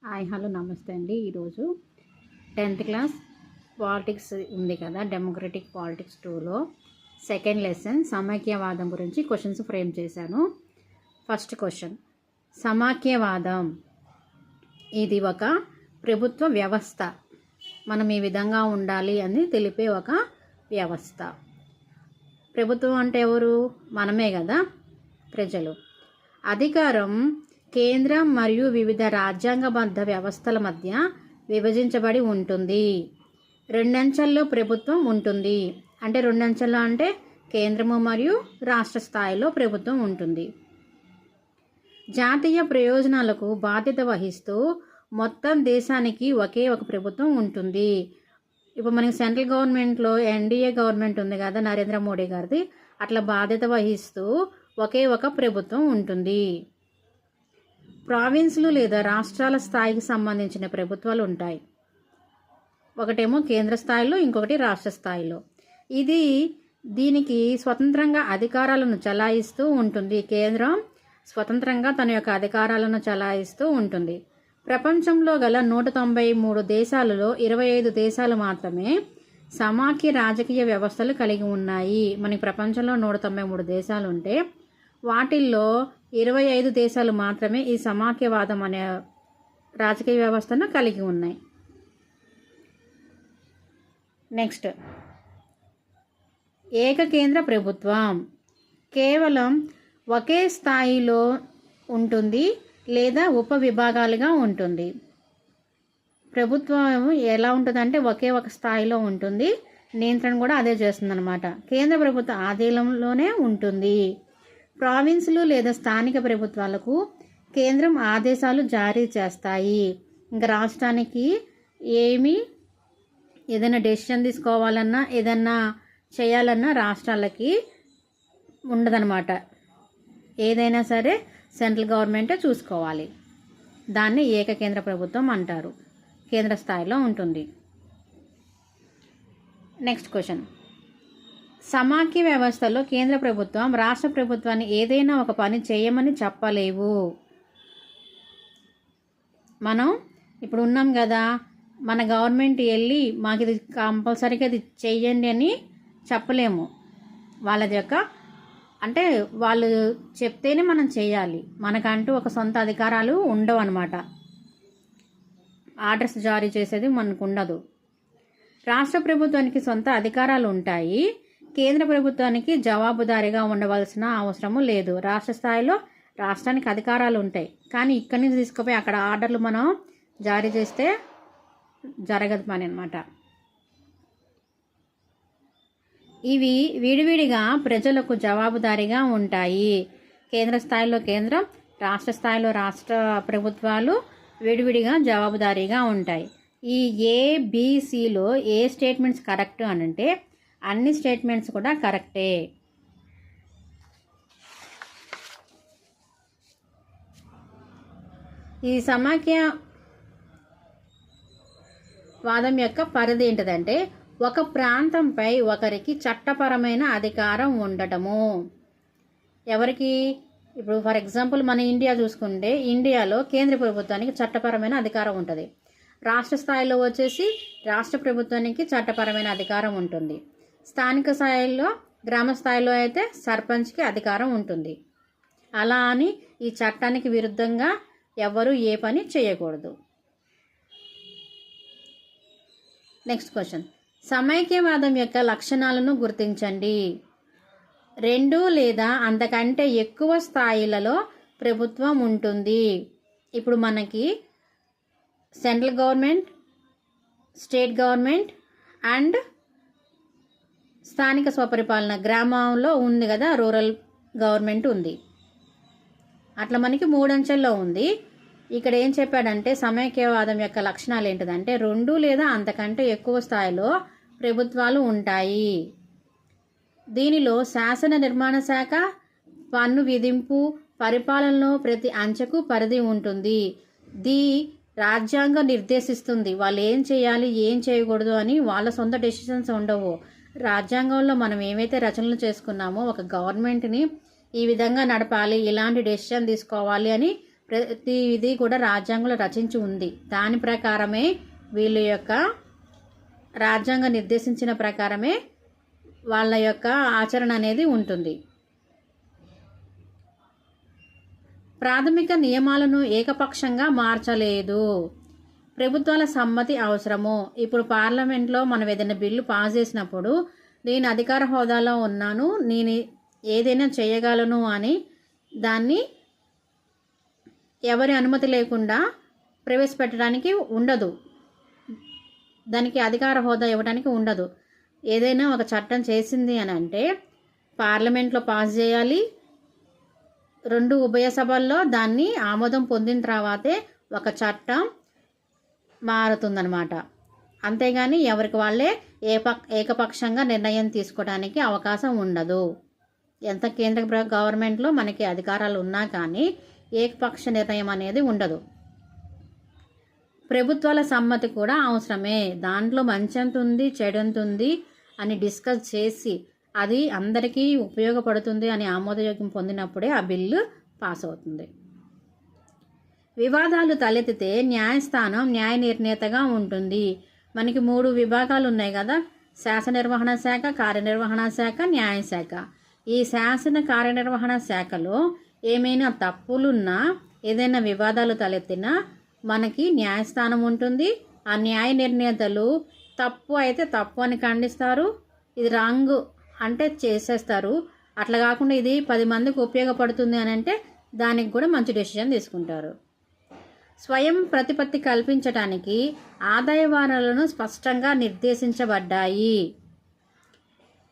Hi hello నమస్తే అండి. ఈరోజు 10th క్లాస్ పాలిటిక్స్ ఉంది కదా, డెమోక్రటిక్ పాలిటిక్స్ 2లో సెకండ్ లెసన్ సమాఖ్యవాదం గురించి క్వశ్చన్స్ ఫ్రేమ్ చేశాను. ఫస్ట్ క్వశ్చన్, సమాఖ్యవాదం ఇది ఒక ప్రభుత్వ వ్యవస్థ. మనం ఈ విధంగా ఉండాలి అని తెలిపే ఒక వ్యవస్థ. ప్రభుత్వం అంటే ఎవరు? మనమే కదా, ప్రజలు. అధికారం కేంద్రం మరియు వివిధ రాజ్యాంగబద్ధ వ్యవస్థల మధ్య విభజించబడి ఉంటుంది. రెండంచెల్లో ప్రభుత్వం ఉంటుంది. అంటే రెండంచెల్లో అంటే కేంద్రము మరియు రాష్ట్ర స్థాయిలో ప్రభుత్వం ఉంటుంది. జాతీయ ప్రయోజనాలకు బాధ్యత వహిస్తూ మొత్తం దేశానికి ఒకే ఒక ప్రభుత్వం ఉంటుంది. ఇప్పుడు మనకి సెంట్రల్ గవర్నమెంట్లో ఎన్డీఏ గవర్నమెంట్ ఉంది కదా, నరేంద్ర మోడీ గారిది. అట్లా బాధ్యత వహిస్తూ ఒకే ఒక ప్రభుత్వం ఉంటుంది. ప్రావిన్స్లు లేదా రాష్ట్రాల స్థాయికి సంబంధించిన ప్రభుత్వాలు ఉంటాయి. ఒకటేమో కేంద్ర స్థాయిలో, ఇంకొకటి రాష్ట్ర స్థాయిలో. దీనికి స్వతంత్రంగా అధికారాలను చలాయిస్తూ ఉంటుంది. కేంద్రం స్వతంత్రంగా తన యొక్క అధికారాలను చలాయిస్తూ ఉంటుంది. ప్రపంచంలో గల 193 దేశాలలో 25 దేశాలు మాత్రమే సమాఖ్య రాజకీయ వ్యవస్థలు కలిగి ఉన్నాయి. మనకి ప్రపంచంలో 193 దేశాలు ఉంటే వాటిల్లో 25 దేశాలు మాత్రమే ఈ సమాఖ్యవాదం అనే రాజకీయ వ్యవస్థను కలిగి ఉన్నాయి. నెక్స్ట్, ఏకకేంద్ర ప్రభుత్వం కేవలం ఒకే స్థాయిలో ఉంటుంది లేదా ఉపవిభాగాలుగా ఉంటుంది. ప్రభుత్వం ఎలా ఉంటుందంటే ఒకే ఒక స్థాయిలో ఉంటుంది, నియంత్రణ కూడా అదే చేస్తుందన్నమాట. కేంద్ర ప్రభుత్వ ఆధీనంలోనే ఉంటుంది. ప్రావిన్సులు లేదా స్థానిక ప్రభుత్వాలకు కేంద్రం ఆదేశాలు జారీ చేస్తాయి. ఇంకా రాష్ట్రానికి ఏదైనా డెసిషన్ తీసుకోవాలన్నా ఏదన్నా చేయాలన్నా రాష్ట్రాలకి ఉండదన్నమాట. ఏదైనా సరే సెంట్రల్ గవర్నమెంటే చూసుకోవాలి. దాన్ని ఏకకేంద్ర ప్రభుత్వం అంటారు. కేంద్ర స్థాయిలో ఉంటుంది. నెక్స్ట్ క్వశ్చన్, సమాఖ్య వ్యవస్థలో కేంద్ర ప్రభుత్వం రాష్ట్ర ప్రభుత్వాన్ని ఏదైనా ఒక పని చేయమని చెప్పలేవు. మనం ఇప్పుడు ఉన్నాం కదా, మన గవర్నమెంట్ వెళ్ళి మాకు ఇది కంపల్సరీగా ఇది చెయ్యండి అని చెప్పలేము. వాళ్ళది యొక్క అంటే వాళ్ళు చెప్తేనే మనం చేయాలి. మనకంటూ ఒక సొంత అధికారాలు ఉండవు అన్నమాట. ఆర్డర్స్ జారీ చేసేది మనకు ఉండదు. రాష్ట్ర ప్రభుత్వానికి సొంత అధికారాలు ఉంటాయి. కేంద్ర ప్రభుత్వానికి జవాబుదారీగా ఉండవలసిన అవసరము లేదు. రాష్ట్ర స్థాయిలో రాష్ట్రానికి అధికారాలు ఉంటాయి, కానీ ఇక్కడి నుంచి తీసుకుపోయి అక్కడ ఆర్డర్లు మనం జారీ చేస్తే జరగదు పని అన్నమాట. ఇవి విడివిడిగా ప్రజలకు జవాబుదారీగా ఉంటాయి. కేంద్ర స్థాయిలో కేంద్రం, రాష్ట్ర స్థాయిలో రాష్ట్ర ప్రభుత్వాలు విడివిడిగా జవాబుదారీగా ఉంటాయి. ఈ ఏబిసిలో ఏ స్టేట్మెంట్స్ కరెక్ట్ అని అంటే అన్ని స్టేట్మెంట్స్ కూడా కరెక్టే. ఈ సమాఖ్యవాదం యొక్క పరిధి ఏంటిదంటే ఒక ప్రాంతంపై ఒకరికి చట్టపరమైన అధికారం ఉండటము. ఎవరికి? ఇప్పుడు ఫర్ ఎగ్జాంపుల్ మన ఇండియా చూసుకుంటే ఇండియాలో కేంద్ర ప్రభుత్వానికి చట్టపరమైన అధికారం ఉంటుంది. రాష్ట్ర స్థాయిలో వచ్చేసి రాష్ట్ర ప్రభుత్వానికి చట్టపరమైన అధికారం ఉంటుంది. స్థానిక స్థాయిలో, గ్రామ స్థాయిలో అయితే సర్పంచ్కి అధికారం ఉంటుంది. అలా అని ఈ చట్టానికి విరుద్ధంగా ఎవరు ఏ పని చేయకూడదు. నెక్స్ట్ క్వశ్చన్, సమైక్యవాదం యొక్క లక్షణాలను గుర్తించండి. 2 లేదా అంతకంటే ఎక్కువ స్థాయిలలో ప్రభుత్వం ఉంటుంది. ఇప్పుడు మనకి central government, state government and స్థానిక స్వపరిపాలన, గ్రామంలో ఉంది కదా, రూరల్ గవర్నమెంట్ ఉంది. అట్లా మనకి 3 అంచెల్లో ఉంది. ఇక్కడ ఏం చెప్పాడంటే సమైక్యవాదం యొక్క లక్షణాలు ఏంటిదంటే 2 లేదా అంతకంటే ఎక్కువ స్థాయిలో ప్రభుత్వాలు ఉంటాయి. దీనిలో శాసన నిర్మాణ శాఖ, పన్ను విధింపు, పరిపాలనలో ప్రతి అంచెకు పరిధి ఉంటుంది. రాజ్యాంగం నిర్దేశిస్తుంది వాళ్ళు ఏం చేయాలి, ఏం చేయకూడదు అని. వాళ్ళ సొంత డెసిషన్స్ ఉండవు. రాజ్యాంగంలో మనం ఏవైతే రచనలు చేసుకున్నామో ఒక గవర్నమెంట్ని ఈ విధంగా నడపాలి, ఇలాంటి డెసిషన్ తీసుకోవాలి అని ప్రతి ఇది కూడా రాజ్యాంగంలో రచించి ఉంది. దాని ప్రకారమే వీళ్ళ యొక్క రాజ్యాంగం నిర్దేశించిన ప్రకారమే వాళ్ళ యొక్క ఆచరణ అనేది ఉంటుంది. ప్రాథమిక నియమాలను ఏకపక్షంగా మార్చలేదు. ప్రభుత్వాల సమ్మతి అవసరము. ఇప్పుడు పార్లమెంట్లో మనం ఏదైనా బిల్లు పాస్ చేసినప్పుడు నేను అధికార హోదాలో ఉన్నాను, నేను ఏదైనా చేయగలను అని దాన్ని ఎవరి అనుమతి లేకుండా ప్రవేశపెట్టడానికి ఉండదు. దానికి అధికార హోదా ఇవ్వడానికి ఉండదు. ఏదైనా ఒక చట్టం చేసింది అని అంటే పార్లమెంట్లో పాస్ చేయాలి, 2 ఉభయ సభల్లో దాన్ని ఆమోదం పొందిన తర్వాతే ఒక చట్టం మారుతుందన్నమాట. అంతేగాని ఎవరికి వాళ్ళే ఏకపక్షంగా నిర్ణయం తీసుకోవడానికి అవకాశం ఉండదు. ఎంత కేంద్ర గవర్నమెంట్లో మనకి అధికారాలు ఉన్నా కానీ ఏకపక్ష నిర్ణయం అనేది ఉండదు. ప్రభుత్వాల సమ్మతి కూడా అవసరమే. దాంట్లో మంచి ఎంత ఉంది, చెడు ఎంత ఉంది అని డిస్కస్ చేసి అది అందరికీ ఉపయోగపడుతుంది అని ఆమోదయోగ్యం పొందినప్పుడే ఆ బిల్లు పాస్ అవుతుంది. వివాదాలు తలెత్తితే న్యాయస్థానం న్యాయ నిర్ణేతగా ఉంటుంది. మనకి 3 విభాగాలు ఉన్నాయి కదా, శాసన నిర్వహణ శాఖ, కార్యనిర్వహణ శాఖ, న్యాయశాఖ. ఈ శాసన కార్యనిర్వహణ శాఖలో ఏమైనా తప్పులున్నా, ఏదైనా వివాదాలు తలెత్తినా మనకి న్యాయస్థానం ఉంటుంది. ఆ న్యాయ నిర్ణేతలు తప్పు అయితే తప్పు అని ఖండిస్తారు, ఇది రాంగ్ అంటే చేసేస్తారు. అట్లా కాకుండా ఇది 10 మందికి ఉపయోగపడుతుంది అని అంటే దానికి కూడా మంచి డెసిషన్ తీసుకుంటారు. స్వయం ప్రతిపత్తి కల్పించడానికి ఆదాయ వనరులను స్పష్టంగా నిర్దేశించబడ్డాయి.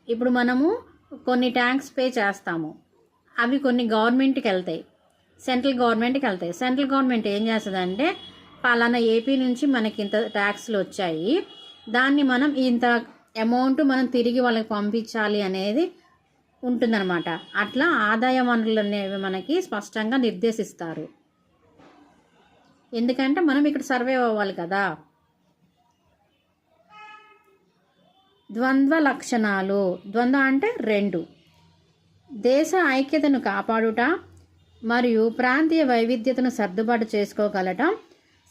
ఇప్పుడు మనము కొన్ని ట్యాక్స్ పే చేస్తాము, అవి కొన్ని గవర్నమెంట్కి వెళ్తాయి, సెంట్రల్ గవర్నమెంట్కి వెళ్తాయి. సెంట్రల్ గవర్నమెంట్ ఏం చేస్తుందంటే పలానా ఏపీ నుంచి మనకి ఇంత ట్యాక్స్లు వచ్చాయి, దాన్ని మనం ఇంత అమౌంట్ మనం తిరిగి వాళ్ళకి పంపించాలి అనేది ఉంటుందన్నమాట. అట్లా ఆదాయ వనరులు అనేవి మనకి స్పష్టంగా నిర్దేశిస్తారు. ఎందుకంటే మనం ఇక్కడ సర్వైవ్ అవ్వాలి కదా. ద్వంద్వ లక్షణాలు. ద్వంద్వ అంటే 2. దేశ ఐక్యతను కాపాడుట మరియు ప్రాంతీయ వైవిధ్యతను సర్దుబాటు చేసుకోగలటం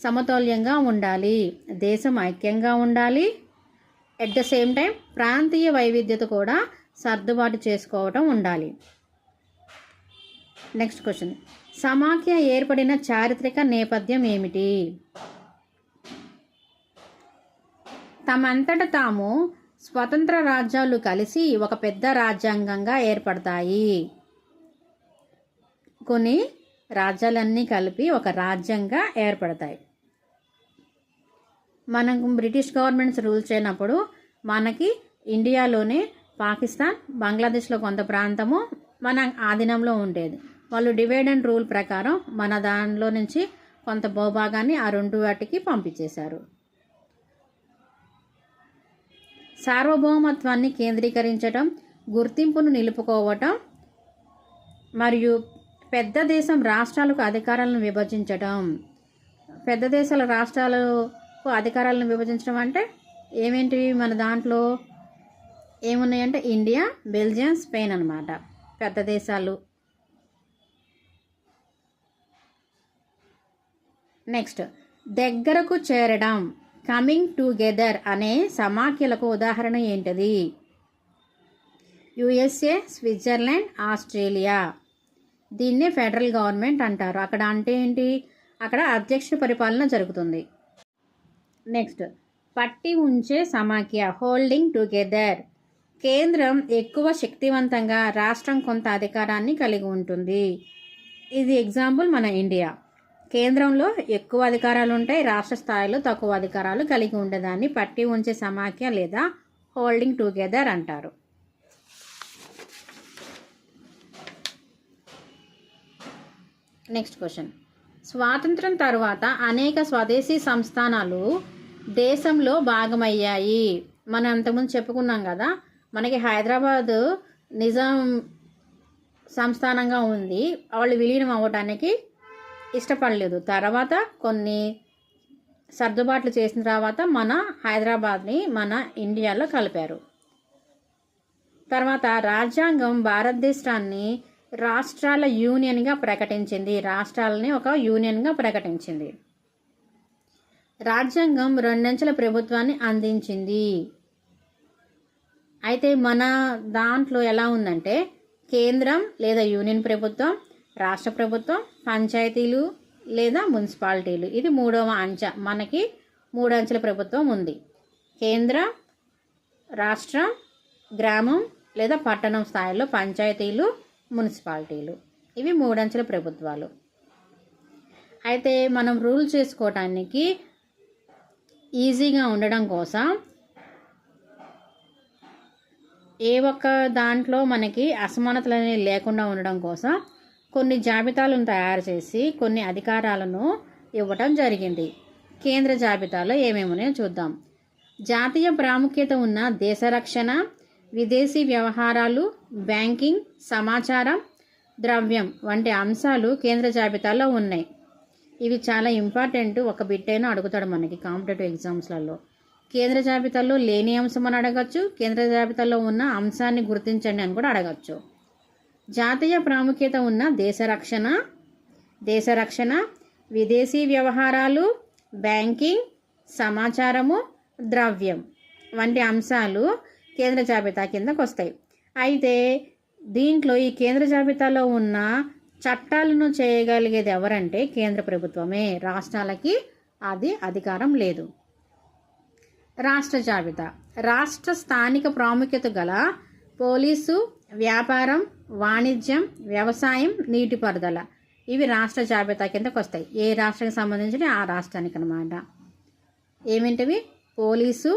సమతౌల్యంగా ఉండాలి. దేశం ఐక్యంగా ఉండాలి, ఎట్ ద సేమ్ టైం ప్రాంతీయ వైవిధ్యత కూడా సర్దుబాటు చేసుకోవటం ఉండాలి. నెక్స్ట్ క్వశ్చన్, సమాఖ్య ఏర్పడిన చారిత్రక నేపథ్యం ఏమిటి? తమంతట తాము స్వతంత్ర రాజ్యాలు కలిసి ఒక పెద్ద రాజ్యాంగంగా ఏర్పడతాయి. కొన్ని రాజ్యాలన్నీ కలిపి ఒక రాజ్యంగా ఏర్పడతాయి. మనకు బ్రిటిష్ గవర్నమెంట్స్ రూల్ చేయనప్పుడు మనకి ఇండియాలోనే పాకిస్తాన్, బంగ్లాదేశ్లో కొంత ప్రాంతము మన ఆధీనంలో ఉండేది. వాళ్ళు డివైడ్ అండ్ రూల్ ప్రకారం మన దానిలో నుంచి కొంత భూభాగాన్ని ఆ 2 వాటికి పంపించేశారు. సార్వభౌమత్వాన్ని కేంద్రీకరించటం, గుర్తింపును నిలుపుకోవటం మరియు పెద్ద దేశం రాష్ట్రాలకు అధికారాలను విభజించటం. పెద్ద దేశాల రాష్ట్రాలకు అధికారాలను విభజించడం అంటే ఏమేంటివి మన దాంట్లో ఏమున్నాయంటే ఇండియా, బెల్జియం, స్పెయిన్ అన్నమాట పెద్ద దేశాలు. నెక్స్ట్, దగ్గరకు చేరడం, కమింగ్ టుగెదర్ అనే సమాఖ్యలకు ఉదాహరణ ఏంటిది? USA, Switzerland, Australia. దీన్నే ఫెడరల్ గవర్నమెంట్ అంటారు. అక్కడ అంటే ఏంటి? అక్కడ అధ్యక్ష పరిపాలన జరుగుతుంది. నెక్స్ట్, పట్టి ఉంచే సమాఖ్య, హోల్డింగ్ టుగెదర్. కేంద్రం ఎక్కువ శక్తివంతంగా, రాష్ట్రం కొంత అధికారాన్ని కలిగి ఉంటుంది. ఇది ఎగ్జాంపుల్ మన ఇండియా. కేంద్రంలో ఎక్కువ అధికారాలు ఉంటాయి, రాష్ట్ర స్థాయిలో తక్కువ అధికారాలు కలిగి ఉండేదాన్ని పట్టి ఉంచే సమాఖ్య లేదా హోల్డింగ్ టుగెదర్ అంటారు. నెక్స్ట్ క్వశ్చన్, స్వాతంత్రం తర్వాత అనేక స్వదేశీ సంస్థానాలు దేశంలో భాగమయ్యాయి. మనం అంతకుముందు చెప్పుకున్నాం కదా, మనకి హైదరాబాద్ నిజాం సంస్థానంగా ఉంది, వాళ్ళు విలీనం అవ్వడానికి ఇష్టపడలేదు. తర్వాత కొన్ని సర్దుబాట్లు చేసిన తర్వాత మన హైదరాబాద్ని మన ఇండియాలో కలిపారు. తర్వాత రాజ్యాంగం భారతదేశాన్ని రాష్ట్రాల యూనియన్గా ప్రకటించింది. రాష్ట్రాలని ఒక యూనియన్గా ప్రకటించింది. రాజ్యాంగం 2 అంచెల ప్రభుత్వాన్ని అందించింది. అయితే మన దాంట్లో ఎలా ఉందంటే కేంద్రం లేదా యూనియన్ ప్రభుత్వం, రాష్ట్ర ప్రభుత్వం, పంచాయతీలు లేదా మున్సిపాలిటీలు. ఇది 3వ అంచె. మనకి 3 అంచెల ప్రభుత్వం ఉంది. కేంద్రం, రాష్ట్రం, గ్రామం లేదా పట్టణం స్థాయిలో పంచాయతీలు, మున్సిపాలిటీలు. ఇవి 3 అంచెల ప్రభుత్వాలు. అయితే మనం రూల్ చేసుకోవటానికి ఈజీగా ఉండడం కోసం ఏ ఒక్క దాంట్లో మనకి అసమానతలు అనేవి లేకుండా ఉండడం కోసం కొన్ని జాబితాలను తయారు చేసి కొన్ని అధికారాలను ఇవ్వటం జరిగింది. కేంద్ర జాబితాలో ఏమేమి ఉన్నాయో చూద్దాం. జాతీయ ప్రాముఖ్యత ఉన్న దేశ రక్షణ, విదేశీ వ్యవహారాలు, బ్యాంకింగ్, సమాచారం, ద్రవ్యం వంటి అంశాలు కేంద్ర జాబితాలో ఉన్నాయి. ఇవి చాలా ఇంపార్టెంట్. ఒక బిట్ అయినా అడుగుతాడు మనకి కాంపిటేటివ్ ఎగ్జామ్స్లలో. కేంద్ర జాబితాలో లేని అంశం అని అడగచ్చు, కేంద్ర జాబితాలో ఉన్న అంశాన్ని గుర్తించండి అని కూడా అడగచ్చు. జాతీయ ప్రాముఖ్యత ఉన్న దేశ రక్షణ, విదేశీ వ్యవహారాలు, బ్యాంకింగ్, సమాచారము, ద్రవ్యం వంటి అంశాలు కేంద్ర జాబితా కిందకు వస్తాయి. అయితే దీంట్లో ఈ కేంద్ర జాబితాలో ఉన్న చట్టాలను చేయగలిగేది ఎవరంటే కేంద్ర ప్రభుత్వమే. రాష్ట్రాలకి అది అధికారం లేదు. రాష్ట్ర జాబితా. రాష్ట్ర స్థానిక ప్రాముఖ్యత గల పోలీసు, వ్యాపారం, వాణిజ్యం, వ్యవసాయం, నీటిపారుదల ఇవి రాష్ట్ర జాబితా కిందకు వస్తాయి. ఏ రాష్ట్రానికి సంబంధించిన ఆ రాష్ట్రానికి అన్నమాట. ఏమిటివి? పోలీసు,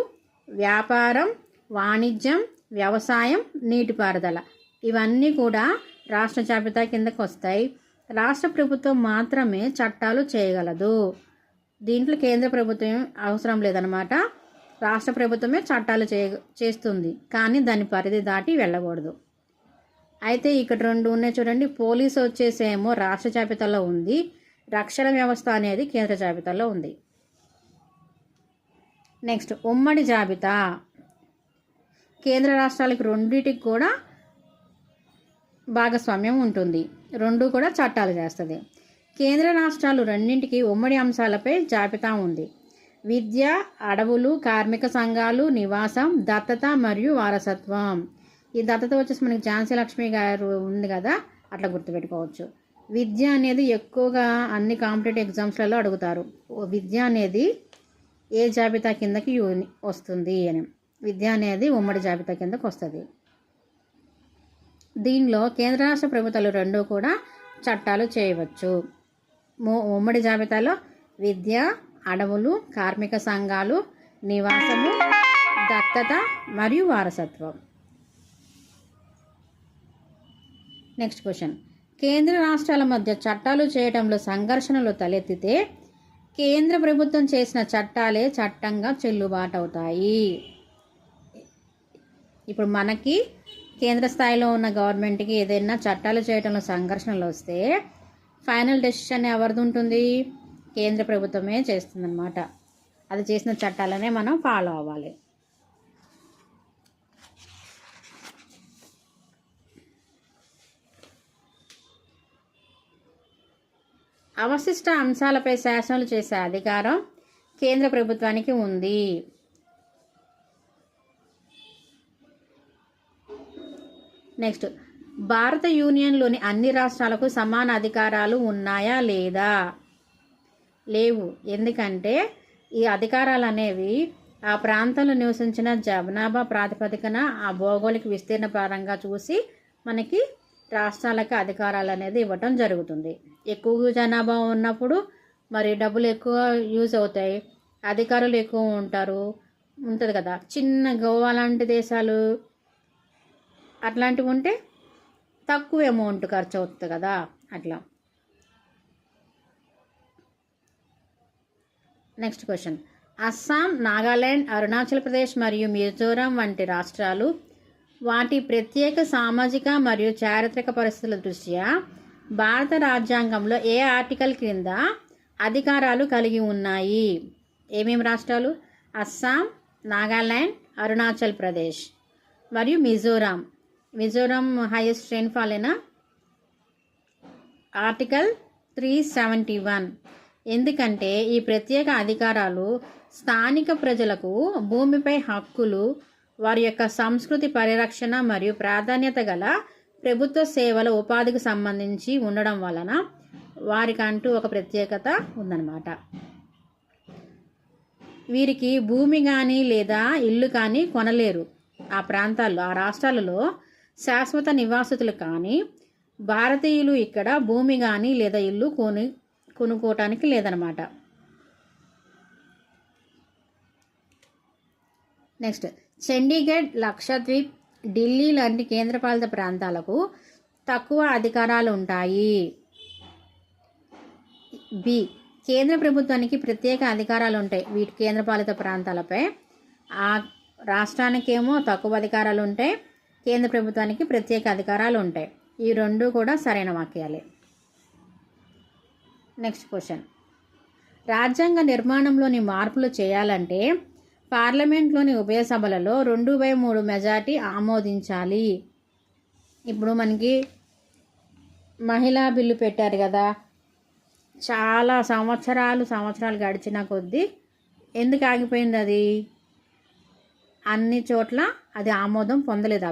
వ్యాపారం, వాణిజ్యం, వ్యవసాయం, నీటిపారుదల ఇవన్నీ కూడా రాష్ట్ర జాబితా కిందకు వస్తాయి. రాష్ట్ర ప్రభుత్వం మాత్రమే చట్టాలు చేయగలదు. దీంట్లో కేంద్ర ప్రభుత్వం అవసరం లేదన్నమాట. రాష్ట్ర ప్రభుత్వమే చట్టాలు చేస్తుంది, కానీ దాని పరిధి దాటి వెళ్ళకూడదు. అయితే ఇక్కడ 2 ఉన్నాయి చూడండి. పోలీసు వచ్చేసేమో రాష్ట్ర జాబితాలో ఉంది, రక్షణ వ్యవస్థ అనేది కేంద్ర జాబితాలో ఉంది. నెక్స్ట్ ఉమ్మడి జాబితా. కేంద్ర రాష్ట్రాలకు రెండింటికి కూడా భాగస్వామ్యం ఉంటుంది. 2 కూడా చట్టాలు చేస్తుంది. కేంద్ర రాష్ట్రాలు రెండింటికి ఉమ్మడి అంశాలపై జాబితా ఉంది. విద్య, అడవులు, కార్మిక సంఘాలు, నివాసం, దత్తత మరియు వారసత్వం. ఈ దత్తత వచ్చేసి మనకి ఝాన్సీ లక్ష్మి గారు ఉంది కదా, అట్లా గుర్తుపెట్టుకోవచ్చు. విద్య అనేది ఎక్కువగా అన్ని కాంపిటేటివ్ ఎగ్జామ్స్లలో అడుగుతారు. విద్య అనేది ఏ జాబితా కిందకి వస్తుంది అని. విద్య అనేది ఉమ్మడి జాబితా కిందకి వస్తుంది. దీనిలో కేంద్ర రాష్ట్ర ప్రభుత్వాలు 2 కూడా చట్టాలు చేయవచ్చు. ఉమ్మడి జాబితాలో విద్య, అడవులు, కార్మిక సంఘాలు, నివాసము, దత్తత మరియు వారసత్వం. Next question. కేంద్ర రాష్ట్రాల మధ్య చట్టాలు చేయడంలో సంఘర్షణలు తలెత్తితే కేంద్ర ప్రభుత్వం చేసిన చట్టాలే చట్టంగా చెల్లుబాటు అవుతాయి. ఇప్పుడు మనకి కేంద్ర స్థాయిలో ఉన్న గవర్నమెంట్కి ఏదైనా చట్టాలు చేయడంలో సంఘర్షణలు వస్తే ఫైనల్ డెసిషన్ ఎవరిది ఉంటుంది? కేంద్ర ప్రభుత్వమే చేస్తుందన్నమాట. అది చేసిన చట్టాలనే మనం ఫాలో అవ్వాలి. అవశిష్ట అంశాలపై శాసనాలు చేసే అధికారం కేంద్ర ప్రభుత్వానికి ఉంది. నెక్స్ట్, భారత యూనియన్లోని అన్ని రాష్ట్రాలకు సమాన అధికారాలు ఉన్నాయా లేదా? లేవు. ఎందుకంటే ఈ అధికారాలు అనేవి ఆ ప్రాంతంలో నివసించిన జనాభా ప్రాతిపదికన ఆ భౌగోళిక విస్తీర్ణ పరంగా చూసి మనకి రాష్ట్రాలకు అధికారాలు అనేది ఇవ్వటం జరుగుతుంది. ఎక్కువ జనాభా ఉన్నప్పుడు మరి డబ్బులు ఎక్కువ యూజ్ అవుతాయి, అధికారులు ఎక్కువ ఉంటుంది కదా. చిన్న గోవా లాంటి దేశాలు అట్లాంటివి ఉంటే తక్కువ అమౌంట్ ఖర్చు అవుతుంది కదా, అట్లా. Next question. అస్సాం, నాగాలాండ్, అరుణాచల్ ప్రదేశ్ మరియు మిజోరాం వంటి రాష్ట్రాలు వాటి ప్రత్యేక సామాజిక మరియు చారిత్రక పరిస్థితుల దృష్ట్యా భారత రాజ్యాంగంలో ఏ ఆర్టికల్ క్రింద అధికారాలు కలిగి ఉన్నాయి? ఏమేమి రాష్ట్రాలు? అస్సాం, నాగాలాండ్, అరుణాచల్ ప్రదేశ్ మరియు మిజోరాం. మిజోరాం హైయెస్ట్ రెయిన్ఫాల్ అయిన ఆర్టికల్ 371. ఎందుకంటే ఈ ప్రత్యేక అధికారాలు స్థానిక ప్రజలకు భూమిపై హక్కులు, వారి యొక్క సంస్కృతి పరిరక్షణ మరియు ప్రాధాన్యత గల ప్రభుత్వ సేవల ఉపాధికి సంబంధించి ఉండడం వలన వారికంటూ ఒక ప్రత్యేకత ఉందన్నమాట. వీరికి భూమి కానీ లేదా ఇల్లు కానీ కొనలేరు. ఆ ప్రాంతాల్లో, ఆ రాష్ట్రాలలో శాశ్వత నివాసితులు కానీ భారతీయులు ఇక్కడ భూమి కానీ లేదా ఇల్లు కొనుక్కోవటానికి లేదనమాట. నెక్స్ట్, చండీగఢ్, లక్షద్వీప్, ఢిల్లీ లాంటి కేంద్రపాలిత ప్రాంతాలకు తక్కువ అధికారాలు ఉంటాయి. బి, కేంద్ర ప్రభుత్వానికి ప్రత్యేక అధికారాలు ఉంటాయి వీటి కేంద్రపాలిత ప్రాంతాలపై. ఆ రాష్ట్రానికేమో తక్కువ అధికారాలు ఉంటాయి, కేంద్ర ప్రభుత్వానికి ప్రత్యేక అధికారాలు ఉంటాయి. ఈ రెండు కూడా సరైన వాక్యాలే. నెక్స్ట్ క్వశ్చన్, రాజ్యాంగ నిర్మాణంలోని మార్పులు చేయాలంటే పార్లమెంట్లోని ఉభయ సభలలో 2/3 మెజార్టీ ఆమోదించాలి. ఇప్పుడు మనకి మహిళా బిల్లు పెట్టారు కదా, చాలా సంవత్సరాలు గడిచిన కొద్దీ ఎందుకు ఆగిపోయింది? అది అన్ని చోట్ల అది ఆమోదం పొందలేదు.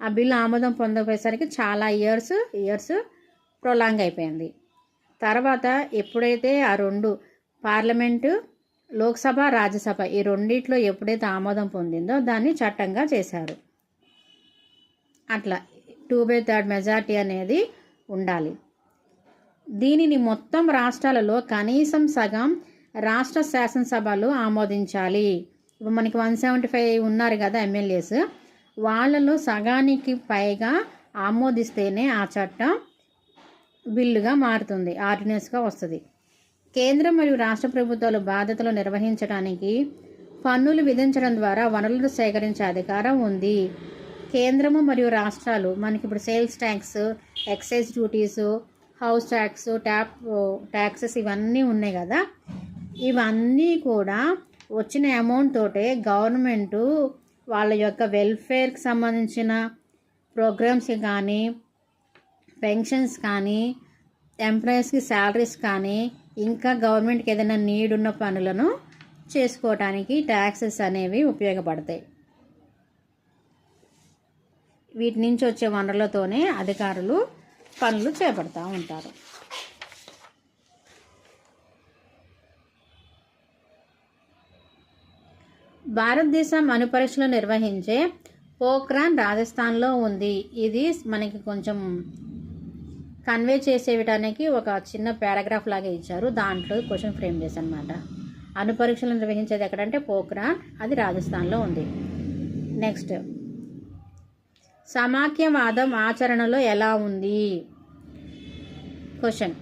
ఆ బిల్లు ఆమోదం పొందకపోయేసరికి చాలా ఇయర్స్ ప్రొలాంగ్ అయిపోయింది. తర్వాత ఎప్పుడైతే ఆ రెండు పార్లమెంటు, లోక్సభ, రాజ్యసభ ఈ రెండిట్లో ఎప్పుడైతే ఆమోదం పొందిందో దాన్ని చట్టంగా చేశారు. అట్లా 2/3 మెజార్టీ అనేది ఉండాలి. దీనిని మొత్తం రాష్ట్రాలలో కనీసం సగం రాష్ట్ర శాసనసభలు ఆమోదించాలి. ఇప్పుడు మనకి 175 ఉన్నారు కదా ఎమ్మెల్యేస్, వాళ్ళలో సగానికి పైగా ఆమోదిస్తేనే ఆ చట్టం బిల్లుగా మారుతుంది, ఆర్డినెన్స్గా వస్తుంది. కేంద్రం మరియు రాష్ట్ర ప్రభుత్వాలు బాధ్యతలు నిర్వహించడానికి పన్నులు విధించడం ద్వారా వనరులను సేకరించే అధికారం ఉంది. కేంద్రము మరియు రాష్ట్రాలు మనకి ఇప్పుడు sales tax, excise duties, house tax, taxes ఇవన్నీ ఉన్నాయి కదా, ఇవన్నీ కూడా వచ్చిన అమౌంట్ తోటే గవర్నమెంటు వాళ్ళ యొక్క వెల్ఫేర్కి సంబంధించిన ప్రోగ్రామ్స్ కానీ, పెన్షన్స్ కానీ, ఎంప్లాయీస్కి శాలరీస్ కానీ, ఇంకా గవర్నమెంట్కి ఏదైనా నీడ్ ఉన్న పనులను చేసుకోవడానికి ట్యాక్సెస్ అనేవి ఉపయోగపడతాయి. వీటి నుంచి వచ్చే వనరులతోనే అధికారులు పనులు చేపడతా ఉంటారు. భారతదేశం అణుపరీక్షలు నిర్వహించే పోఖ్రాన్ రాజస్థాన్లో ఉంది. ఇది మనకి కొంచెం కన్వే చేసేయడానికి ఒక చిన్న పారాగ్రాఫ్ లాగా ఇచ్చారు, దాంట్లో క్వశ్చన్ ఫ్రేమ్ చేసి అనమాట. అణుపరీక్షలు నిర్వహించేది ఎక్కడంటే పోఖ్రాన్, అది రాజస్థాన్లో ఉంది. నెక్స్ట్, సమాఖ్యవాదం ఆచరణలో ఎలా ఉంది? క్వశ్చన్,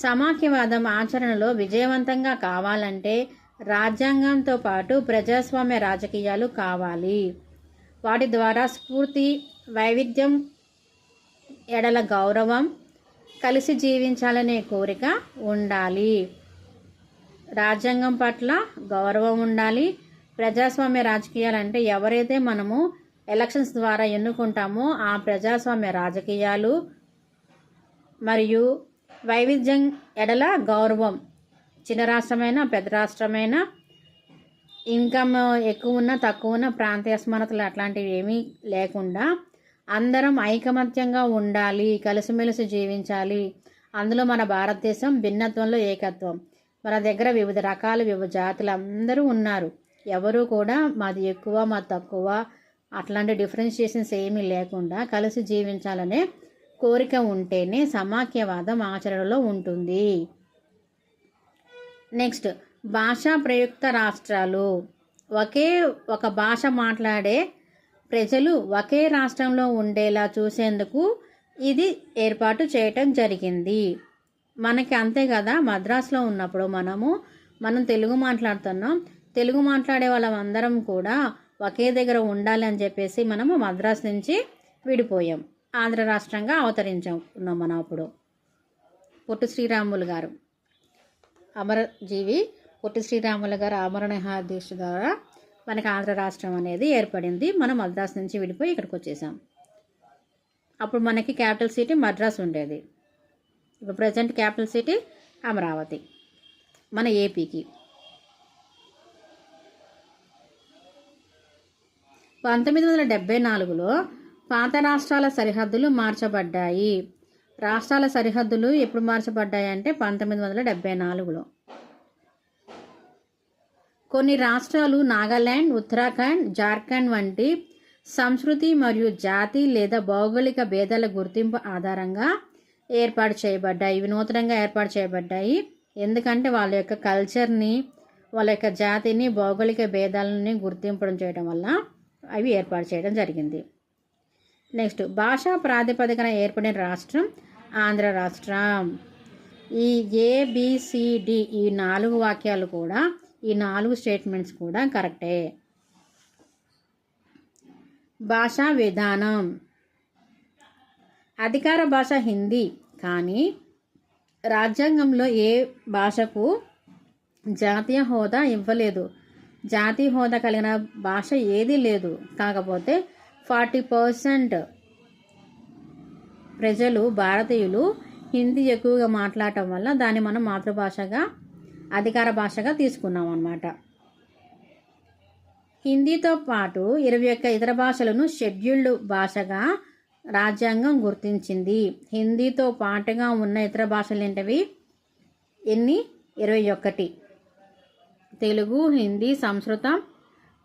సమాఖ్యవాదం ఆచరణలో విజయవంతంగా కావాలంటే రాజ్యాంగంతో పాటు ప్రజాస్వామ్య రాజకీయాలు కావాలి. వాటి ద్వారా స్ఫూర్తి, వైవిధ్యం ఎడల గౌరవం, కలిసి జీవించాలనే కోరిక ఉండాలి. రాజ్యాంగం పట్ల గౌరవం ఉండాలి. ప్రజాస్వామ్య రాజకీయాలు అంటే ఎవరైతే మనము ఎలక్షన్స్ ద్వారా ఎన్నుకుంటామో ఆ ప్రజాస్వామ్య రాజకీయాలు, మరియు వైవిధ్యం ఎడల గౌరవం, చిన్న రాష్ట్రమైనా పెద్ద రాష్ట్రమైనా, ఇన్కమ్ ఎక్కువ ఉన్న తక్కువ ఉన్న, ప్రాంతీయ అసమానతలు అట్లాంటివి ఏమీ లేకుండా అందరం ఐకమత్యంగా ఉండాలి, కలిసిమెలిసి జీవించాలి. అందులో మన భారతదేశం భిన్నత్వంలో ఏకత్వం. మన దగ్గర వివిధ రకాల వివిధ జాతులు అందరూ ఉన్నారు. ఎవరు కూడా మాది ఎక్కువ మాది తక్కువ అట్లాంటి డిఫరెన్షియేషన్స్ ఏమీ లేకుండా కలిసి జీవించాలనే కోరిక ఉంటేనే సమాఖ్యవాదం ఆచరణలో ఉంటుంది. నెక్స్ట్, భాషా ప్రయుక్త రాష్ట్రాలు. ఒకే ఒక భాష మాట్లాడే ప్రజలు ఒకే రాష్ట్రంలో ఉండేలా చూసేందుకు ఇది ఏర్పాటు చేయటం జరిగింది. మనకి అంతే కదా, మద్రాసులో ఉన్నప్పుడు మనం తెలుగు మాట్లాడుతున్నాం, తెలుగు మాట్లాడే వాళ్ళందరం కూడా ఒకే దగ్గర ఉండాలి అని చెప్పేసి మనము మద్రాసు నుంచి విడిపోయాం, ఆంధ్ర రాష్ట్రంగా అవతరించుకున్నాం. మనం అప్పుడు పొట్టి శ్రీరాములు గారు, అమరజీవి పొట్టి శ్రీరాములు గారు ఆమరణ దీక్ష ద్వారా మనకి ఆంధ్ర రాష్ట్రం అనేది ఏర్పడింది. మనం మద్రాసు నుంచి విడిపోయి ఇక్కడికి వచ్చేసాం. అప్పుడు మనకి క్యాపిటల్ సిటీ మద్రాసు ఉండేది. ఇప్పుడు ప్రజెంట్ క్యాపిటల్ సిటీ అమరావతి మన ఏపీకి. 1974లో పాత రాష్ట్రాల సరిహద్దులు మార్చబడ్డాయి. రాష్ట్రాల సరిహద్దులు ఎప్పుడు మార్చబడ్డాయి అంటే 1974లో. కొన్ని రాష్ట్రాలు నాగాలాండ్, ఉత్తరాఖండ్, జార్ఖండ్ వంటి సంస్కృతి మరియు జాతి లేదా భౌగోళిక భేదాల గుర్తింపు ఆధారంగా ఏర్పాటు చేయబడ్డాయి. ఇవి నూతనంగా ఏర్పాటు చేయబడ్డాయి. ఎందుకంటే వాళ్ళ యొక్క కల్చర్ని, వాళ్ళ యొక్క జాతిని, భౌగోళిక భేదాలని గుర్తింపడం చేయడం వల్ల అవి ఏర్పాటు చేయడం జరిగింది. నెక్స్ట్, భాషా ప్రాతిపదికన ఏర్పడిన రాష్ట్రం ఆంధ్ర రాష్ట్రం. ఈ ABCD ఈ 4 వాక్యాలు కూడా, ఈ 4 స్టేట్మెంట్స్ కూడా కరెక్టే. భాషా విధానం. అధికార భాష హిందీ, కానీ రాజ్యాంగంలో ఏ భాషకు జాతీయ హోదా ఇవ్వలేదు. జాతీయ హోదా కలిగిన భాష ఏదీ లేదు. కాకపోతే 40% ప్రజలు, భారతీయులు హిందీ ఎక్కువగా మాట్లాడటం వల్ల దాన్ని మనం మాతృభాషగా, అధికార భాషగా తీసుకున్నాం అన్నమాట. హిందీతో పాటు 21 ఇతర భాషలను షెడ్యూల్డ్ భాషగా రాజ్యాంగం గుర్తించింది. హిందీతో పాటుగా ఉన్న ఇతర భాషలు ఏంటవి? ఎన్ని? 21. తెలుగు, హిందీ, సంస్కృతం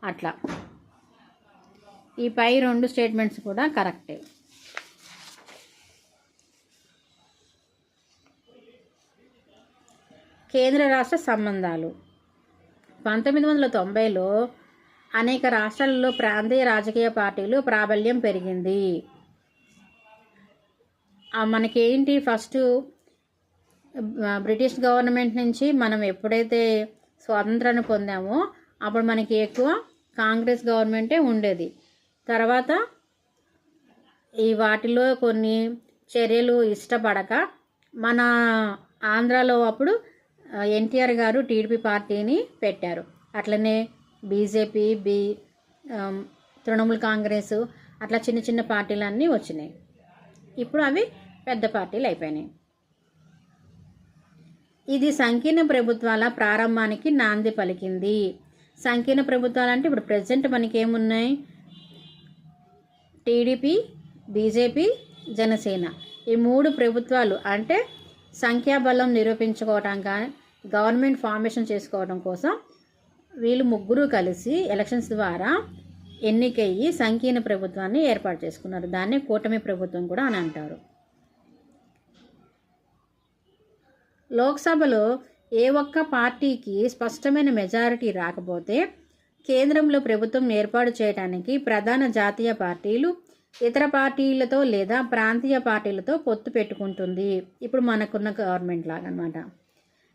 అట్లా. ఈ పై 2 స్టేట్మెంట్స్ కూడా కరెక్టే. కేంద్ర రాష్ట్ర సంబంధాలు. 1990లో అనేక రాష్ట్రాలలో ప్రాంతీయ రాజకీయ పార్టీలు ప్రాబల్యం పెరిగింది. మనకేంటి, ఫస్ట్ బ్రిటిష్ గవర్నమెంట్ నుంచి మనం ఎప్పుడైతే స్వాతంత్రాన్ని పొందామో అప్పుడు మనకి ఎక్కువ కాంగ్రెస్ గవర్నమెంటే ఉండేది. తర్వాత ఈ వాటిలో కొన్ని చర్యలు ఇష్టపడక మన ఆంధ్రాలో అప్పుడు NTR గారు TDP పార్టీని పెట్టారు. అట్లనే BJP, తృణమూల్ కాంగ్రెస్ అట్లా చిన్న చిన్న పార్టీలన్నీ వచ్చినాయి. ఇప్పుడు అవి పెద్ద పార్టీలు అయిపోయినాయి. ఇది సంకీర్ణ ప్రభుత్వాల ప్రారంభానికి నాంది పలికింది. సంకీర్ణ ప్రభుత్వాలు అంటే ఇప్పుడు ప్రజెంట్ మనకి ఏమున్నాయి? TDP, BJP, Janasena. ఈ 3 ప్రభుత్వాలు అంటే సంఖ్యాబలం నిరూపించుకోవటం కానీ గవర్నమెంట్ ఫార్మేషన్ చేసుకోవడం కోసం వీళ్ళు 3 కలిసి ఎలక్షన్స్ ద్వారా ఎన్నికయ్యి సంకీర్ణ ప్రభుత్వాన్ని ఏర్పాటు చేసుకున్నారు. దాన్ని కూటమి ప్రభుత్వం కూడా అని అంటారు. లోక్సభలో ఏ ఒక్క పార్టీకి స్పష్టమైన మెజారిటీ రాకపోతే కేంద్రంలో ప్రభుత్వం ఏర్పాటు చేయడానికి ప్రధాన జాతీయ పార్టీలు ఇతర పార్టీలతో లేదా ప్రాంతీయ పార్టీలతో పొత్తు పెట్టుకుంటుంది. ఇప్పుడు మనకున్న గవర్నమెంట్ లాగా అన్నమాట.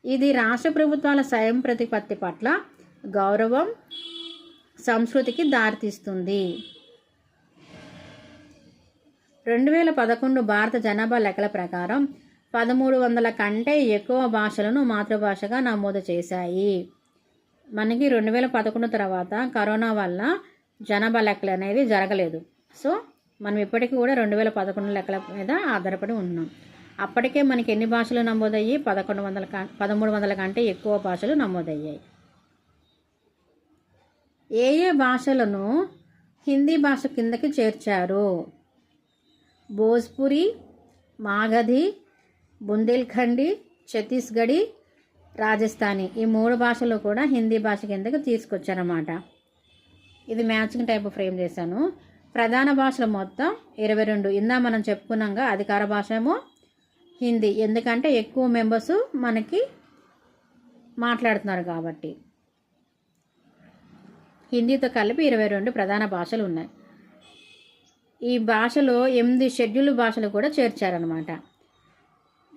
ఇది రాష్ట్ర ప్రభుత్వాల స్వయం ప్రతిపత్తి పట్ల గౌరవం, సంస్కృతికి దారితీస్తుంది. 2011 భారత జనాభా లెక్కల ప్రకారం 1300 కంటే ఎక్కువ భాషలను మాతృభాషగా నమోదు చేశాయి. మనకి 2011 తర్వాత కరోనా వల్ల జనాభా లెక్కలు అనేవి జరగలేదు. సో మనం ఇప్పటికీ కూడా 2011 లెక్కల మీద ఆధారపడి ఉన్నాం. అప్పటికే మనకి ఎన్ని భాషలు నమోదయ్యాయి? 1300 కంటే ఎక్కువ భాషలు నమోదయ్యాయి. ఏ భాషలను హిందీ భాష కిందకి చేర్చారు? భోజ్పురి, మాగధి, బుందేల్ఖండి, ఛత్తీస్గఢి, రాజస్థానీ ఈ 3 భాషలు కూడా హిందీ భాష కిందకి తీసుకొచ్చారన్నమాట. ఇది మ్యాచింగ్ టైప్ ఫ్రేమ్ చేశాను. ప్రధాన భాషలు మొత్తం 22. ఇందా మనం చెప్పుకున్నాగా అధికార భాష ఏమో హిందీ, ఎందుకంటే ఎక్కువ మెంబర్స్ మనకి మాట్లాడుతున్నారు కాబట్టి. హిందీతో కలిపి 22 ప్రధాన భాషలు ఉన్నాయి. ఈ భాషలో 8 షెడ్యూల్ భాషలు కూడా చేర్చారనమాట.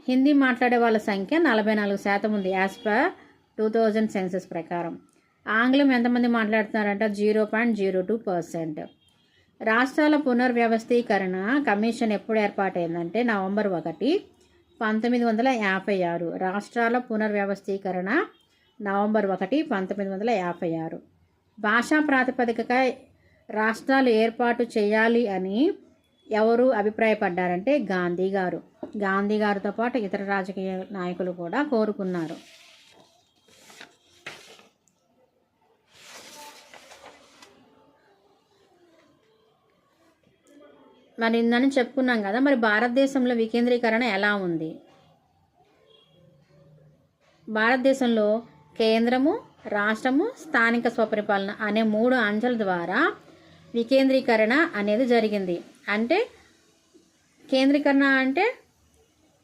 హిందీ మాట్లాడే వాళ్ళ సంఖ్య 44% ఉంది యాజ్ పర్ 2000 సెన్సస్ ప్రకారం. ఆంగ్లం ఎంతమంది మాట్లాడుతున్నారంట? 0.02%. రాష్ట్రాల పునర్వ్యవస్థీకరణ కమిషన్ ఎప్పుడు ఏర్పాటైందంటే నవంబర్ 1, 1956. రాష్ట్రాల పునర్వ్యవస్థీకరణ నవంబర్ 1, 1956. భాషా ప్రాతిపదికగా రాష్ట్రాలు ఏర్పాటు చేయాలి అని ఎవరు అభిప్రాయపడ్డారంటే గాంధీ గారు. గాంధీ గారితో పాటు ఇతర రాజకీయ నాయకులు కూడా కోరుకున్నారు. మరి ఇందని చెప్పుకున్నాం కదా, మరి భారతదేశంలో వికేంద్రీకరణ ఎలా ఉంది? భారతదేశంలో కేంద్రము, రాష్ట్రము, స్థానిక స్వపరిపాలన అనే 3 అంచెల ద్వారా వికేంద్రీకరణ అనేది జరిగింది. అంటే కేంద్రీకరణ అంటే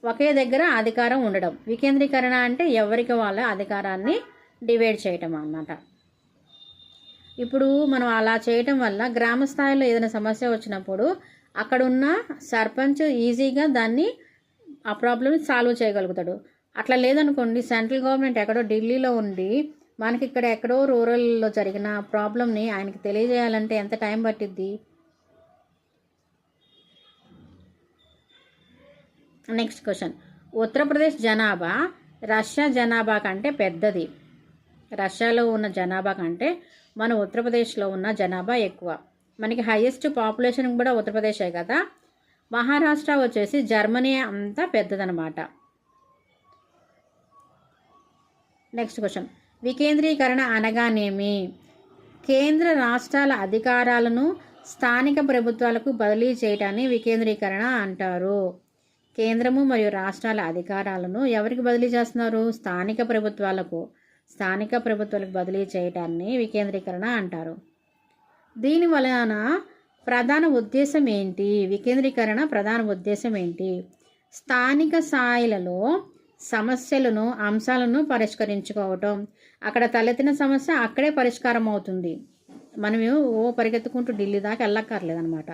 ఒకే దగ్గర అధికారం ఉండడం, వికేంద్రీకరణ అంటే ఎవరికి వాళ్ళ అధికారాన్ని డివైడ్ చేయటం అన్నమాట. ఇప్పుడు మనం అలా చేయటం వల్ల గ్రామ స్థాయిలో ఏదైనా సమస్య వచ్చినప్పుడు అక్కడున్న సర్పంచ్ ఈజీగా దాన్ని ఆ ప్రాబ్లమ్ని సాల్వ్ చేయగలుగుతాడు. అట్లా లేదనుకోండి, సెంట్రల్ గవర్నమెంట్ ఎక్కడో ఢిల్లీలో ఉండి మనకి ఇక్కడ ఎక్కడో రూరల్లో జరిగిన ప్రాబ్లమ్ని ఆయనకి తెలియజేయాలంటే ఎంత టైం పట్టిద్ది? Next question. ఉత్తరప్రదేశ్ జనాభా రష్యా జనాభా కంటే పెద్దది. రష్యాలో ఉన్న జనాభా కంటే మన ఉత్తరప్రదేశ్లో ఉన్న జనాభా ఎక్కువ. మనకి హైయెస్ట్ పాపులేషన్ కూడా ఉత్తరప్రదేశే కదా. మహారాష్ట్ర వచ్చేసి జర్మనీ అంతా పెద్దదనమాట. Next question. వికేంద్రీకరణ అనగానేమి? కేంద్ర రాష్ట్రాల అధికారాలను స్థానిక ప్రభుత్వాలకు బదిలీ చేయటాన్ని వికేంద్రీకరణ అంటారు. కేంద్రము మరియు రాష్ట్రాల అధికారాలను ఎవరికి బదిలీ చేస్తున్నారు? స్థానిక ప్రభుత్వాలకు. స్థానిక ప్రభుత్వాలకు బదిలీ చేయటాన్ని వికేంద్రీకరణ అంటారు. దీని వలన ప్రధాన ఉద్దేశం ఏంటి? వికేంద్రీకరణ ప్రధాన ఉద్దేశం ఏంటి? స్థానిక స్థాయిలలో సమస్యలను, అంశాలను పరిష్కరించుకోవటం. అక్కడ తలెత్తిన సమస్య అక్కడే పరిష్కారం అవుతుంది. మనం పరిగెత్తుకుంటూ ఢిల్లీ దాకా వెళ్ళక్కర్లేదనమాట.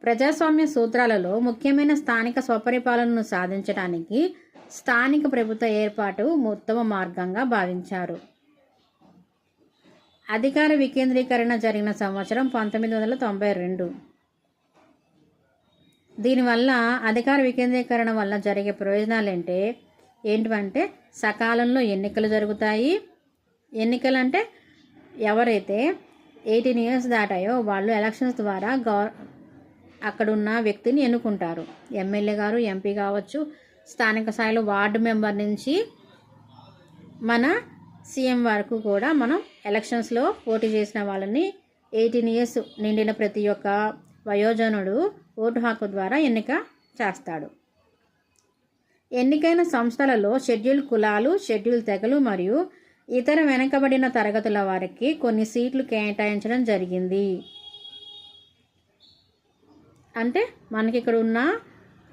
ప్రజాస్వామ్య సూత్రాలలో ముఖ్యమైన స్థానిక స్వపరిపాలనను సాధించడానికి స్థానిక ప్రభుత్వ ఏర్పాటు ఉత్తమ మార్గంగా భావించారు. అధికార వికేంద్రీకరణ జరిగిన సంవత్సరం 1992. దీనివల్ల అధికార వికేంద్రీకరణ వల్ల జరిగే ప్రయోజనాలు ఏంటంటే సకాలంలో ఎన్నికలు జరుగుతాయి. ఎన్నికలు అంటే ఎవరైతే 18 years దాటాయో వాళ్ళు ఎలక్షన్స్ ద్వారా అక్కడున్న వ్యక్తిని ఎన్నుకుంటారు. ఎమ్మెల్యే గారు, ఎంపీ కావచ్చు, స్థానిక స్థాయిలో వార్డు మెంబర్ నుంచి మన సీఎం వరకు కూడా మనం ఎలక్షన్స్లో పోటీ చేసిన వాళ్ళని 18 years నిండిన ప్రతి ఒక్క వయోజనుడు ఓటు హక్కు ద్వారా ఎన్నిక చేస్తాడు. ఎన్నికైన సంస్థలలో షెడ్యూల్ కులాలు, షెడ్యూల్ తెగలు మరియు ఇతర వెనుకబడిన తరగతుల వారికి కొన్ని సీట్లు కేటాయించడం జరిగింది. అంటే మనకి ఇక్కడ ఉన్న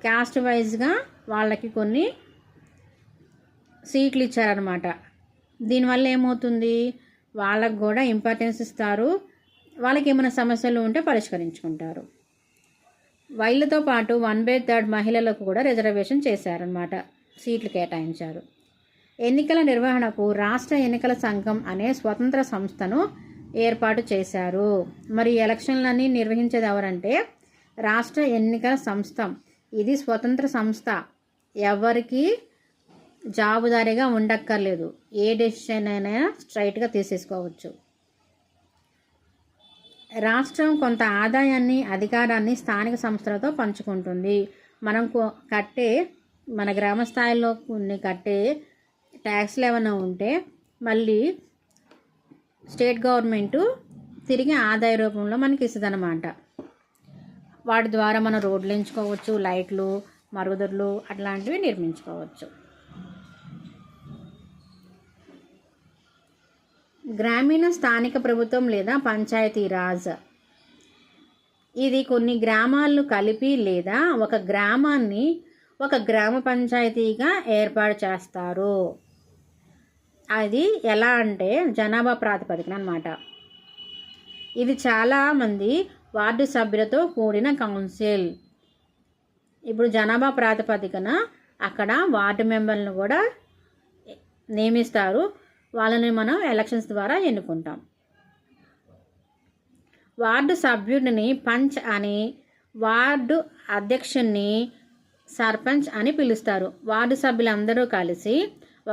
క్యాస్ట్ వైజ్గా వాళ్ళకి కొన్ని సీట్లు ఇచ్చారనమాట. దీనివల్ల ఏమవుతుంది? వాళ్ళకు కూడా ఇంపార్టెన్స్ ఇస్తారు. వాళ్ళకి ఏమైనా సమస్యలు ఉంటే పరిష్కరించుకుంటారు. వీళ్ళతో పాటు 1/3 మహిళలకు కూడా రిజర్వేషన్ చేశారనమాట, సీట్లు కేటాయించారు. ఎన్నికల నిర్వహణకు రాష్ట్ర ఎన్నికల సంఘం అనే స్వతంత్ర సంస్థను ఏర్పాటు చేశారు. మరి ఎలక్షన్లన్నీ నిర్వహించేది ఎవరంటే రాష్ట్ర ఎన్నికల సంస్థ. ఇది స్వతంత్ర సంస్థ, ఎవరికి జవాబుదారీగా ఉండక్కర్లేదు. ఏ డెసిషన్ అయినా స్ట్రైట్గా తీసేసుకోవచ్చు. రాష్ట్రం కొంత ఆదాయాన్ని, అధికారాన్ని స్థానిక సంస్థలతో పంచుకుంటుంది. మనం మన గ్రామ స్థాయిలో కొన్ని కట్టే ట్యాక్స్లు ఏమైనా ఉంటే మళ్ళీ స్టేట్ గవర్నమెంటు తిరిగి ఆదాయ రూపంలో మనకి ఇస్తుంది అన్నమాట. వాటి ద్వారా మనం రోడ్లు ఎంచుకోవచ్చు, లైట్లు, మరుగుదొడ్లు అట్లాంటివి నిర్మించుకోవచ్చు. గ్రామీణ స్థానిక ప్రభుత్వం లేదా పంచాయతీ రాజ్. ఇది కొన్ని గ్రామాలను కలిపి లేదా ఒక గ్రామాన్ని ఒక గ్రామ పంచాయతీగా ఏర్పాటు చేస్తారు. అది ఎలా అంటే జనాభా ప్రాతిపదికన అన్నమాట. ఇది చాలామంది వార్డు సభ్యులతో కూడిన కౌన్సిల్. ఇప్పుడు జనాభా ప్రాతిపదికన అక్కడ వార్డు మెంబర్లను కూడా నియమిస్తారు. వాళ్ళని మనం ఎలక్షన్స్ ద్వారా ఎన్నుకుంటాం. వార్డు సభ్యుడిని పంచ్ అని, వార్డు అధ్యక్షుడిని సర్పంచ్ అని పిలుస్తారు. వార్డు సభ్యులందరూ కలిసి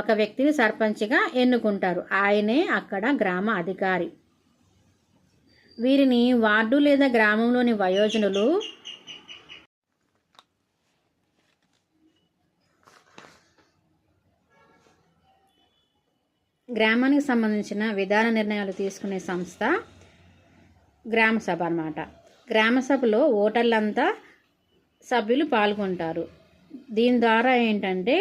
ఒక వ్యక్తిని సర్పంచ్గా ఎన్నుకుంటారు. ఆయనే అక్కడ గ్రామ అధికారి. వీరిని వార్డు లేదా గ్రామంలోని వయోజనులు గ్రామానికి సంబంధించిన విధాన నిర్ణయాలు తీసుకునే సంస్థ గ్రామ సభ అన్నమాట. గ్రామ సభలో ఓటర్లంతా సభ్యులు పాల్గొంటారు. దీని ద్వారా ఏంటంటే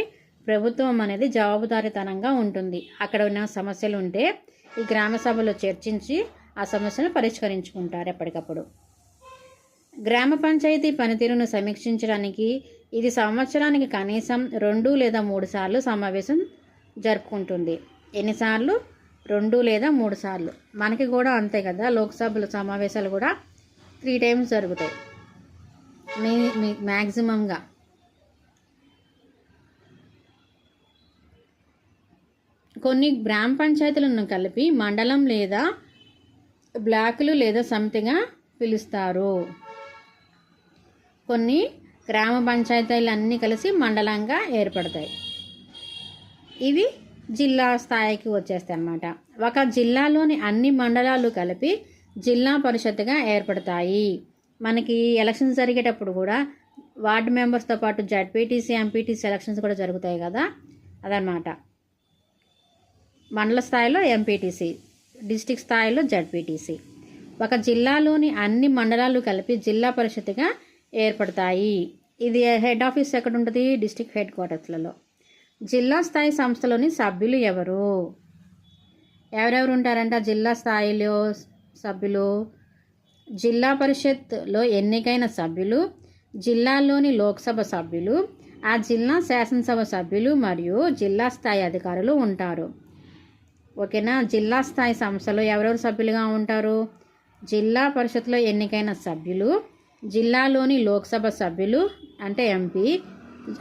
ప్రభుత్వం అనేది జవాబుదారీతనంగా ఉంటుంది. అక్కడ ఉన్న సమస్యలు ఉంటే ఈ గ్రామ సభలో చర్చించి ఆ సమస్యను పరిష్కరించుకుంటారు ఎప్పటికప్పుడు. గ్రామ పంచాయతీ పనితీరును సమీక్షించడానికి ఇది సంవత్సరానికి కనీసం 2 లేదా 3 సార్లు సమావేశం జరుపుకుంటుంది. ఎన్నిసార్లు? 2 లేదా 3 సార్లు. మనకి కూడా అంతే కదా, లోక్సభలో సమావేశాలు కూడా 3 టైమ్స్ జరుగుతాయి మ్యాక్సిమంగా. కొన్ని గ్రామ పంచాయతీలను కలిపి మండలం లేదా బ్లాకులు లేదా సమితిగా పిలుస్తారు. కొన్ని గ్రామ పంచాయతీలు అన్నీ కలిసి మండలంగా ఏర్పడతాయి. ఇవి జిల్లా స్థాయికి వచ్చేస్తాయి అన్నమాట. ఒక జిల్లాలోని అన్ని మండలాలు కలిపి జిల్లా పరిషత్తుగా ఏర్పడతాయి. మనకి ఎలక్షన్స్ జరిగేటప్పుడు కూడా వార్డు మెంబర్స్తో పాటు జడ్పీటీసీ, ఎంపీటీసీ ఎలక్షన్స్ కూడా జరుగుతాయి కదా, అదనమాట. మండల స్థాయిలో ఎంపీటీసీ, డిస్టిక్ స్థాయిలో జడ్పీటీసీ. ఒక జిల్లాలోని అన్ని మండలాలు కలిపి జిల్లా పరిషత్తుగా ఏర్పడతాయి. ఇది హెడ్ ఆఫీస్ ఎక్కడ ఉంటుంది? డిస్టిక్ హెడ్ క్వార్టర్స్లలో. జిల్లా స్థాయి సంస్థలోని సభ్యులు ఎవరెవరు ఉంటారంట జిల్లా స్థాయిలో సభ్యులు? జిల్లా పరిషత్లో ఎన్నికైన సభ్యులు, జిల్లాలోని లోక్సభ సభ్యులు, ఆ జిల్లా శాసనసభ సభ్యులు మరియు జిల్లా స్థాయి అధికారులు ఉంటారు. ఓకేనా? జిల్లా స్థాయి సంస్థలో ఎవరెవరు సభ్యులుగా ఉంటారు? జిల్లా పరిషత్లో ఎన్నికైన సభ్యులు, జిల్లాలోని లోక్సభ సభ్యులు అంటే ఎంపీ,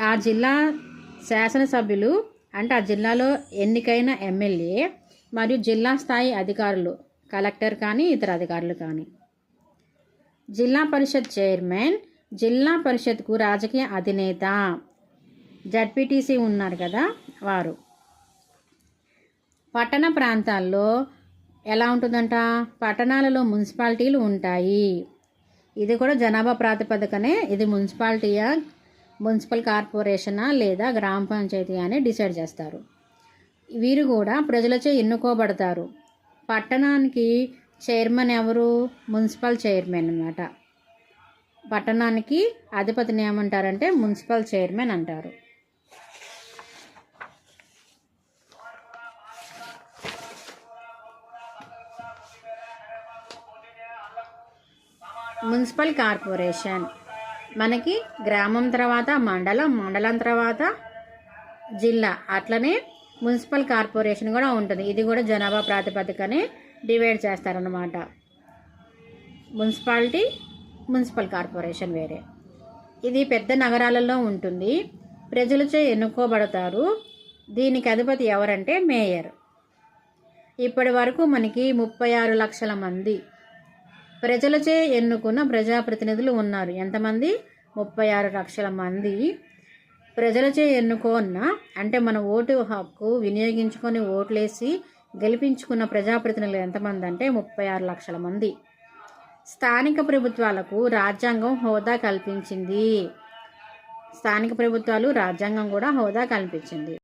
ఆ జిల్లా శాసనసభ్యులు అంటే ఆ జిల్లాలో ఎన్నికైన ఎమ్మెల్యే, మరియు జిల్లా స్థాయి అధికారులు కలెక్టర్ కానీ ఇతర అధికారులు కానీ. జిల్లా పరిషత్ చైర్మన్, జిల్లా పరిషత్కు రాజకీయ అధినేత, జడ్పీటీసీ ఉన్నారు కదా వారు. పట్టణ ప్రాంతాల్లో ఎలా ఉంటుందంట? పట్టణాలలో మున్సిపాలిటీలు ఉంటాయి. ఇది కూడా జనాభా ప్రాతిపదికనే. ఇది మున్సిపాలిటీయా, మున్సిపల్ కార్పొరేషనా లేదా గ్రామ పంచాయతీ అని డిసైడ్ చేస్తారు. వీరు కూడా ప్రజలచే ఎన్నుకోబడతారు. పట్టణానికి చైర్మన్ ఎవరు? మున్సిపల్ చైర్మన్ అన్నమాట. పట్టణానికి అధిపతిని ఏమంటారంటే మున్సిపల్ చైర్మన్ అంటారు. మున్సిపల్ కార్పొరేషన్ మనకి గ్రామం తర్వాత మండలం, మండలం తర్వాత జిల్లా, అట్లనే మున్సిపల్ కార్పొరేషన్ కూడా ఉంటుంది. ఇది కూడా జనాభా ప్రాతిపదికనే డివైడ్ చేస్తారన్నమాట. మున్సిపాలిటీ, మున్సిపల్ కార్పొరేషన్ వేరే. ఇది పెద్ద నగరాలలో ఉంటుంది. ప్రజలచే ఎన్నుకోబడతారు. దీనికి అధిపతి ఎవరంటే మేయర్. ఇప్పటి వరకు మనకి 36 లక్షల మంది ప్రజలచే ఎన్నుకున్న ప్రజాప్రతినిధులు ఉన్నారు. ఎంతమంది? 36 లక్షల మంది ప్రజలచే ఎన్నుకున్న, అంటే మన ఓటు హక్కు వినియోగించుకొని ఓట్లేసి గెలిపించుకున్న ప్రజాప్రతినిధులు ఎంతమంది అంటే 36 లక్షల మంది. స్థానిక ప్రభుత్వాలకు రాజ్యాంగం హోదా కల్పించింది. స్థానిక ప్రభుత్వాలు రాజ్యాంగం కూడా హోదా కల్పించింది.